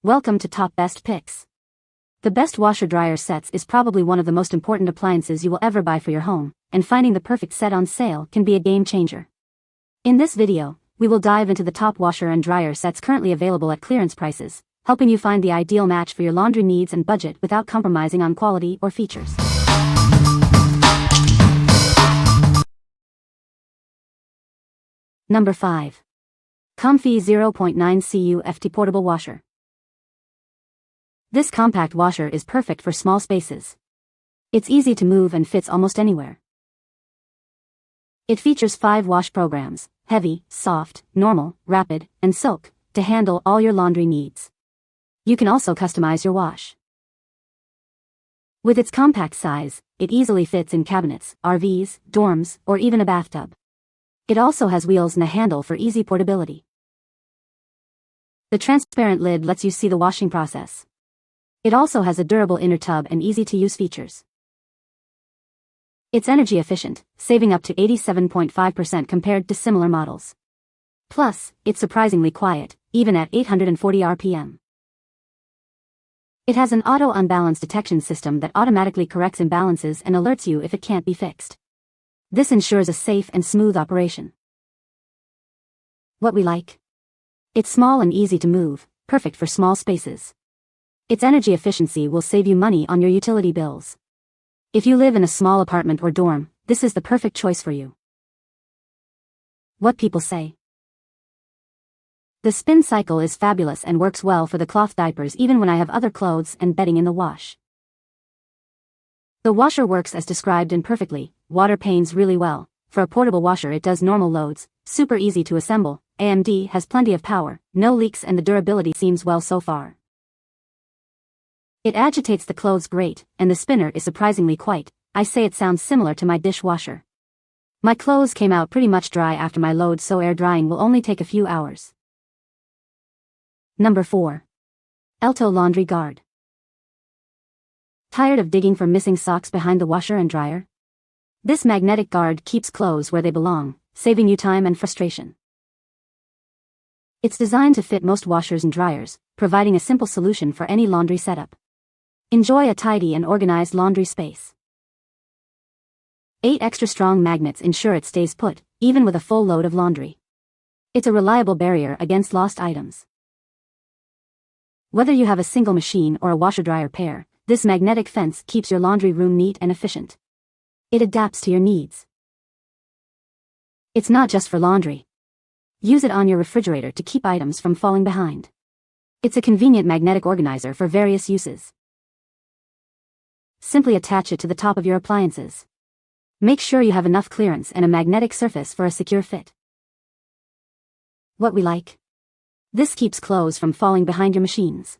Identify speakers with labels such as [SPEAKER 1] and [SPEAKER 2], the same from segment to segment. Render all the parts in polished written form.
[SPEAKER 1] Welcome to Top Best Picks. The best washer-dryer sets is probably one of the most important appliances you will ever buy for your home, and finding the perfect set on sale can be a game changer. In this video, we will dive into the top washer and dryer sets currently available at clearance prices, helping you find the ideal match for your laundry needs and budget without compromising on quality or features. Number 5. Comfee 0.9 CU.FT Portable Washer. This compact washer is perfect for small spaces. It's easy to move and fits almost anywhere. It features 5 wash programs: heavy, soft, normal, rapid, and soak, to handle all your laundry needs. You can also customize your wash. With its compact size, it easily fits in cabinets, RVs, dorms, or even a bathtub. It also has wheels and a handle for easy portability. The transparent lid lets you see the washing process. It also has a durable inner tub and easy-to-use features. It's energy efficient, saving up to 87.5% compared to similar models. Plus, it's surprisingly quiet, even at 840 RPM. It has an auto-unbalance detection system that automatically corrects imbalances and alerts you if it can't be fixed. This ensures a safe and smooth operation. What we like? It's small and easy to move, perfect for small spaces. Its energy efficiency will save you money on your utility bills. If you live in a small apartment or dorm, this is the perfect choice for you. What people say. The spin cycle is fabulous and works well for the cloth diapers even when I have other clothes and bedding in the wash. The washer works as described and perfectly. Water pains really well. For a portable washer it does normal loads, super easy to assemble, AMD has plenty of power, no leaks, and the durability seems well so far. It agitates the clothes great, and the spinner is surprisingly quiet. I say it sounds similar to my dishwasher. My clothes came out pretty much dry after my load, so air drying will only take a few hours. Number 4. ELTOW Laundry Guard. Tired of digging for missing socks behind the washer and dryer? This magnetic guard keeps clothes where they belong, saving you time and frustration. It's designed to fit most washers and dryers, providing a simple solution for any laundry setup. Enjoy a tidy and organized laundry space. 8 extra strong magnets ensure it stays put, even with a full load of laundry. It's a reliable barrier against lost items. Whether you have a single machine or a washer-dryer pair, this magnetic fence keeps your laundry room neat and efficient. It adapts to your needs. It's not just for laundry. Use it on your refrigerator to keep items from falling behind. It's a convenient magnetic organizer for various uses. Simply attach it to the top of your appliances. Make sure you have enough clearance and a magnetic surface for a secure fit. What we like? This keeps clothes from falling behind your machines.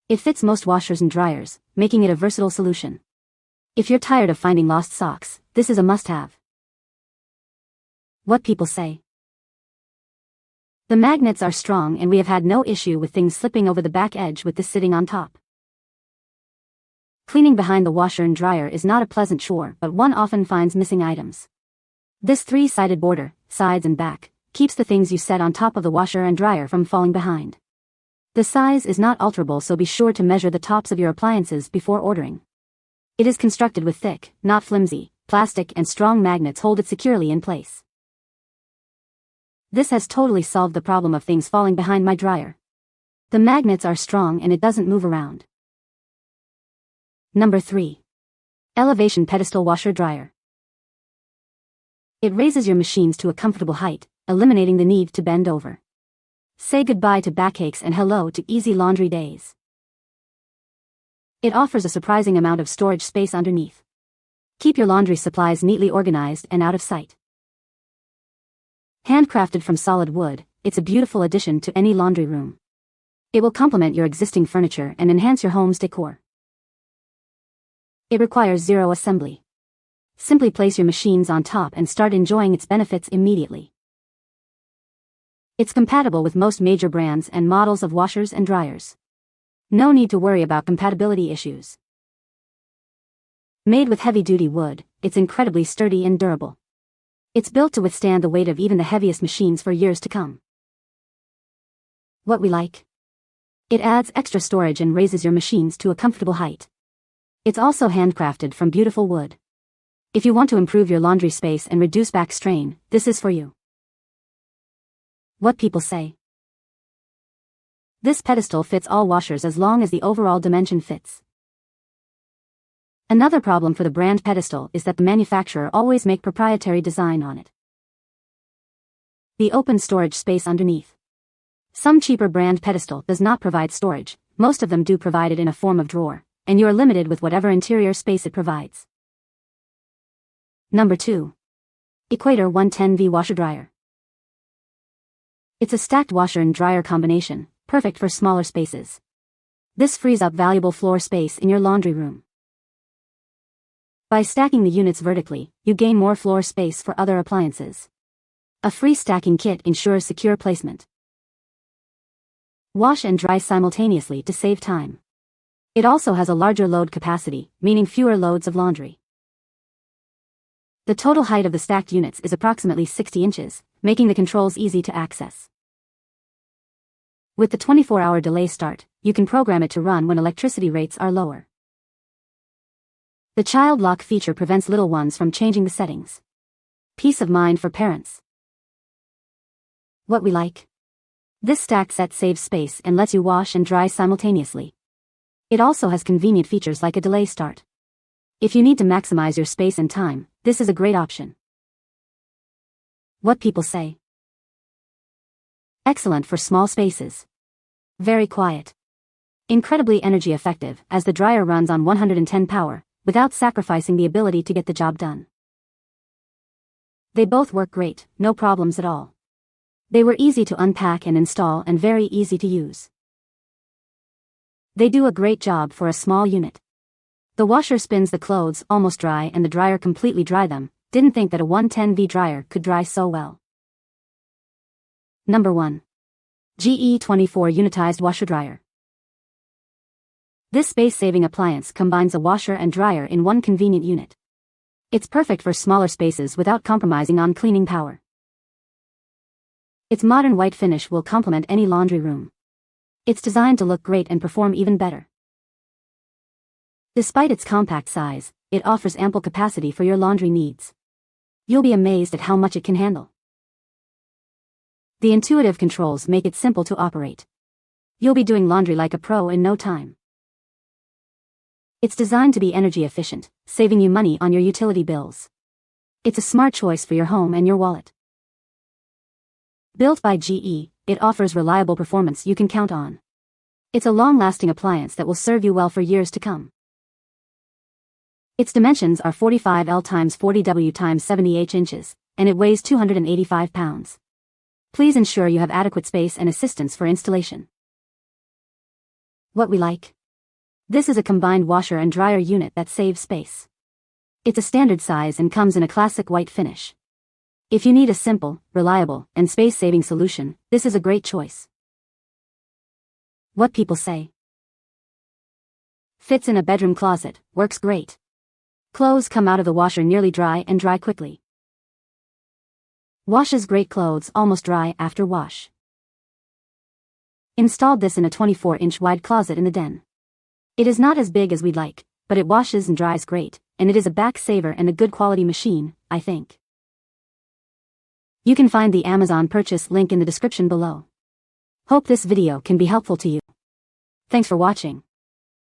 [SPEAKER 1] It fits most washers and dryers, making it a versatile solution. If you're tired of finding lost socks, this is a must-have. What people say. The magnets are strong and we have had no issue with things slipping over the back edge with this sitting on top. Cleaning behind the washer and dryer is not a pleasant chore, but one often finds missing items. This 3-sided border, sides and back, keeps the things you set on top of the washer and dryer from falling behind. The size is not alterable, so be sure to measure the tops of your appliances before ordering. It is constructed with thick, not flimsy, plastic, and strong magnets hold it securely in place. This has totally solved the problem of things falling behind my dryer. The magnets are strong and it doesn't move around. Number 3. Elevation Pedestal Washer-Dryer. It raises your machines to a comfortable height, eliminating the need to bend over. Say goodbye to backaches and hello to easy laundry days. It offers a surprising amount of storage space underneath. Keep your laundry supplies neatly organized and out of sight. Handcrafted from solid wood, it's a beautiful addition to any laundry room. It will complement your existing furniture and enhance your home's decor. It requires zero assembly. Simply place your machines on top and start enjoying its benefits immediately. It's compatible with most major brands and models of washers and dryers. No need to worry about compatibility issues. Made with heavy-duty wood, it's incredibly sturdy and durable. It's built to withstand the weight of even the heaviest machines for years to come. What we like? It adds extra storage and raises your machines to a comfortable height. It's also handcrafted from beautiful wood. If you want to improve your laundry space and reduce back strain, this is for you. What people say. This pedestal fits all washers as long as the overall dimension fits. Another problem for the brand Pedestal is that the manufacturer always make proprietary design on it. The open storage space underneath. Some cheaper brand Pedestal does not provide storage, most of them do provide it in a form of drawer, and you are limited with whatever interior space it provides. Number 2. Equator 110V Washer-Dryer. It's a stacked washer and dryer combination, perfect for smaller spaces. This frees up valuable floor space in your laundry room. By stacking the units vertically, you gain more floor space for other appliances. A free stacking kit ensures secure placement. Wash and dry simultaneously to save time. It also has a larger load capacity, meaning fewer loads of laundry. The total height of the stacked units is approximately 60 inches, making the controls easy to access. With the 24-hour delay start, you can program it to run when electricity rates are lower. The child lock feature prevents little ones from changing the settings. Peace of mind for parents. What we like. This stack set saves space and lets you wash and dry simultaneously. It also has convenient features like a delay start. If you need to maximize your space and time, this is a great option. What people say. Excellent for small spaces. Very quiet. Incredibly energy effective as the dryer runs on 110 power, without sacrificing the ability to get the job done. They both work great, no problems at all. They were easy to unpack and install and very easy to use. They do a great job for a small unit. The washer spins the clothes almost dry and the dryer completely dry them. Didn't think that a 110V dryer could dry so well. Number 1. GE24 Unitized Washer-Dryer. This space-saving appliance combines a washer and dryer in one convenient unit. It's perfect for smaller spaces without compromising on cleaning power. Its modern white finish will complement any laundry room. It's designed to look great and perform even better. Despite its compact size, it offers ample capacity for your laundry needs. You'll be amazed at how much it can handle. The intuitive controls make it simple to operate. You'll be doing laundry like a pro in no time. It's designed to be energy efficient, saving you money on your utility bills. It's a smart choice for your home and your wallet. Built by GE, it offers reliable performance you can count on. It's a long-lasting appliance that will serve you well for years to come. Its dimensions are 45L x 40W x 70H inches, and it weighs 285 pounds. Please ensure you have adequate space and assistance for installation. What we like. This is a combined washer and dryer unit that saves space. It's a standard size and comes in a classic white finish. If you need a simple, reliable, and space-saving solution, this is a great choice. What people say. Fits in a bedroom closet, works great. Clothes come out of the washer nearly dry and dry quickly. Washes great clothes almost dry after wash. Installed this in a 24-inch wide closet in the den. It is not as big as we'd like, but it washes and dries great, and it is a back saver and a good quality machine, I think. You can find the Amazon purchase link in the description below. Hope this video can be helpful to you. Thanks for watching.